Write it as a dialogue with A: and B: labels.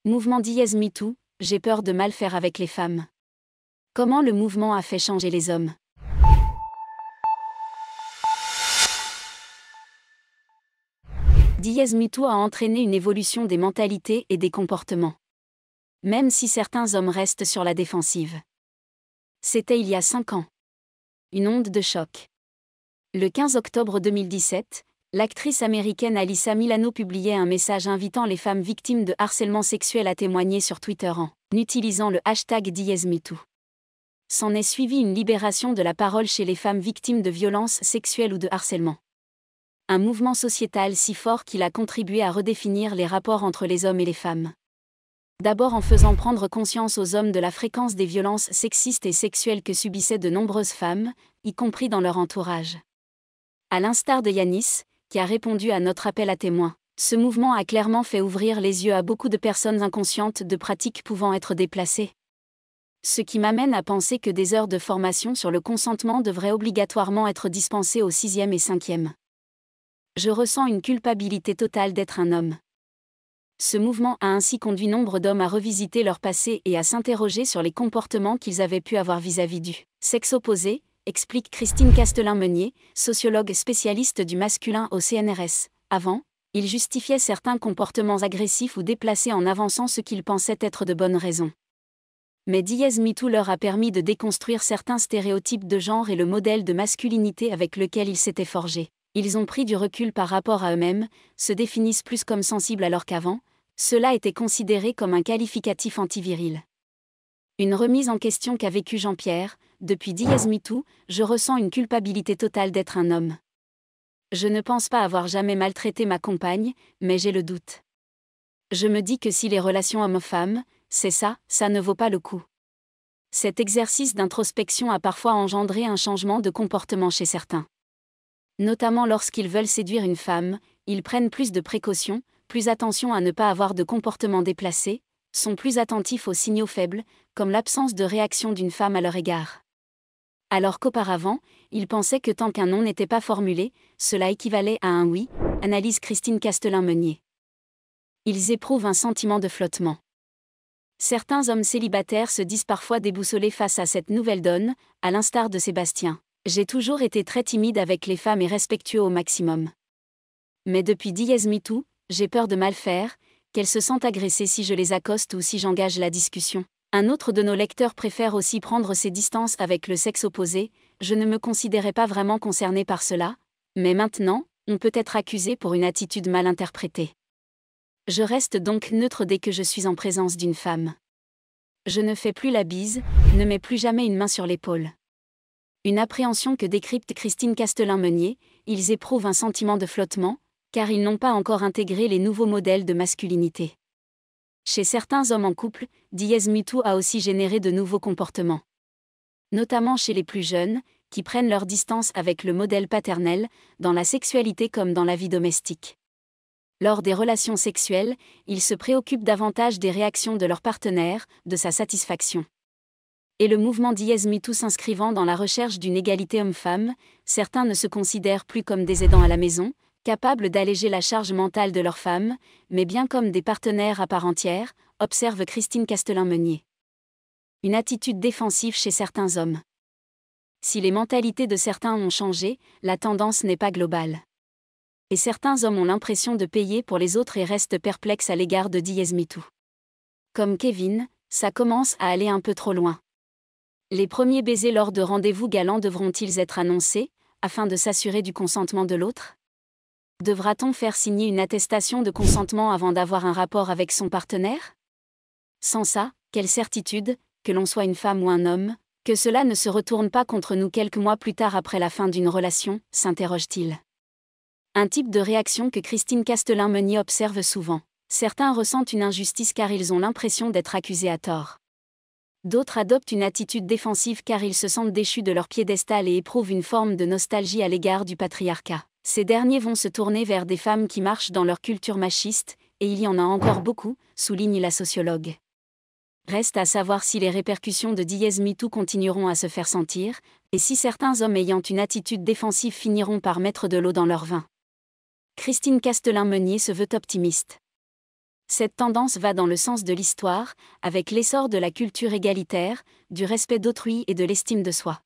A: Mouvement dièse MeToo, j'ai peur de mal faire avec les femmes. Comment le mouvement a fait changer les hommes? Dièse MeToo a entraîné une évolution des mentalités et des comportements. Même si certains hommes restent sur la défensive. C'était il y a 5 ans. Une onde de choc. Le 15 octobre 2017, l'actrice américaine Alyssa Milano publiait un message invitant les femmes victimes de harcèlement sexuel à témoigner sur Twitter en utilisant le hashtag #DièseMeToo. S'en est suivi une libération de la parole chez les femmes victimes de violences sexuelles ou de harcèlement. Un mouvement sociétal si fort qu'il a contribué à redéfinir les rapports entre les hommes et les femmes. D'abord en faisant prendre conscience aux hommes de la fréquence des violences sexistes et sexuelles que subissaient de nombreuses femmes, y compris dans leur entourage. À l'instar de Yanis, qui a répondu à notre appel à témoins, ce mouvement a clairement fait ouvrir les yeux à beaucoup de personnes inconscientes de pratiques pouvant être déplacées. Ce qui m'amène à penser que des heures de formation sur le consentement devraient obligatoirement être dispensées au 6e et 5e. Je ressens une culpabilité totale d'être un homme. Ce mouvement a ainsi conduit nombre d'hommes à revisiter leur passé et à s'interroger sur les comportements qu'ils avaient pu avoir vis-à-vis du sexe opposé, explique Christine Castelin-Meunier, sociologue spécialiste du masculin au CNRS. Avant, ils justifiaient certains comportements agressifs ou déplacés en avançant ce qu'ils pensaient être de bonnes raisons. Mais #MeToo leur a permis de déconstruire certains stéréotypes de genre et le modèle de masculinité avec lequel ils s'étaient forgés. Ils ont pris du recul par rapport à eux-mêmes, se définissent plus comme sensibles alors qu'avant, cela était considéré comme un qualificatif antiviril. Une remise en question qu'a vécu Jean-Pierre. Depuis #MeToo, je ressens une culpabilité totale d'être un homme. Je ne pense pas avoir jamais maltraité ma compagne, mais j'ai le doute. Je me dis que si les relations hommes-femmes, c'est ça ne vaut pas le coup. Cet exercice d'introspection a parfois engendré un changement de comportement chez certains. Notamment lorsqu'ils veulent séduire une femme, ils prennent plus de précautions, plus attention à ne pas avoir de comportement déplacé, sont plus attentifs aux signaux faibles, comme l'absence de réaction d'une femme à leur égard. Alors qu'auparavant, ils pensaient que tant qu'un non n'était pas formulé, cela équivalait à un oui, analyse Christine Castelin-Meunier. Ils éprouvent un sentiment de flottement. Certains hommes célibataires se disent parfois déboussolés face à cette nouvelle donne, à l'instar de Sébastien. J'ai toujours été très timide avec les femmes et respectueux au maximum. Mais depuis #MeToo, j'ai peur de mal faire, qu'elles se sentent agressées si je les accoste ou si j'engage la discussion. Un autre de nos lecteurs préfère aussi prendre ses distances avec le sexe opposé. Je ne me considérais pas vraiment concerné par cela, mais maintenant, on peut être accusé pour une attitude mal interprétée. Je reste donc neutre dès que je suis en présence d'une femme. Je ne fais plus la bise, ne mets plus jamais une main sur l'épaule. Une appréhension que décrypte Christine Castelin-Meunier, ils éprouvent un sentiment de flottement, car ils n'ont pas encore intégré les nouveaux modèles de masculinité. Chez certains hommes en couple, #MeToo a aussi généré de nouveaux comportements. Notamment chez les plus jeunes, qui prennent leur distance avec le modèle paternel, dans la sexualité comme dans la vie domestique. Lors des relations sexuelles, ils se préoccupent davantage des réactions de leur partenaire, de sa satisfaction. Et le mouvement #MeToo s'inscrivant dans la recherche d'une égalité homme-femme, certains ne se considèrent plus comme des aidants à la maison, capables d'alléger la charge mentale de leur femme, mais bien comme des partenaires à part entière, observe Christine Castelin-Meunier. Une attitude défensive chez certains hommes. Si les mentalités de certains ont changé, la tendance n'est pas globale. Et certains hommes ont l'impression de payer pour les autres et restent perplexes à l'égard de #MeToo. Comme Kevin, ça commence à aller un peu trop loin. Les premiers baisers lors de rendez-vous galants devront-ils être annoncés, afin de s'assurer du consentement de l'autre? Devra-t-on faire signer une attestation de consentement avant d'avoir un rapport avec son partenaire? Sans ça, quelle certitude, que l'on soit une femme ou un homme, que cela ne se retourne pas contre nous quelques mois plus tard après la fin d'une relation, s'interroge-t-il. Un type de réaction que Christine Castelin-Meunier observe souvent. Certains ressentent une injustice car ils ont l'impression d'être accusés à tort. D'autres adoptent une attitude défensive car ils se sentent déchus de leur piédestal et éprouvent une forme de nostalgie à l'égard du patriarcat. Ces derniers vont se tourner vers des femmes qui marchent dans leur culture machiste, et il y en a encore beaucoup, souligne la sociologue. Reste à savoir si les répercussions de #MeToo continueront à se faire sentir, et si certains hommes ayant une attitude défensive finiront par mettre de l'eau dans leur vin. Christine Castelin-Meunier se veut optimiste. Cette tendance va dans le sens de l'histoire, avec l'essor de la culture égalitaire, du respect d'autrui et de l'estime de soi.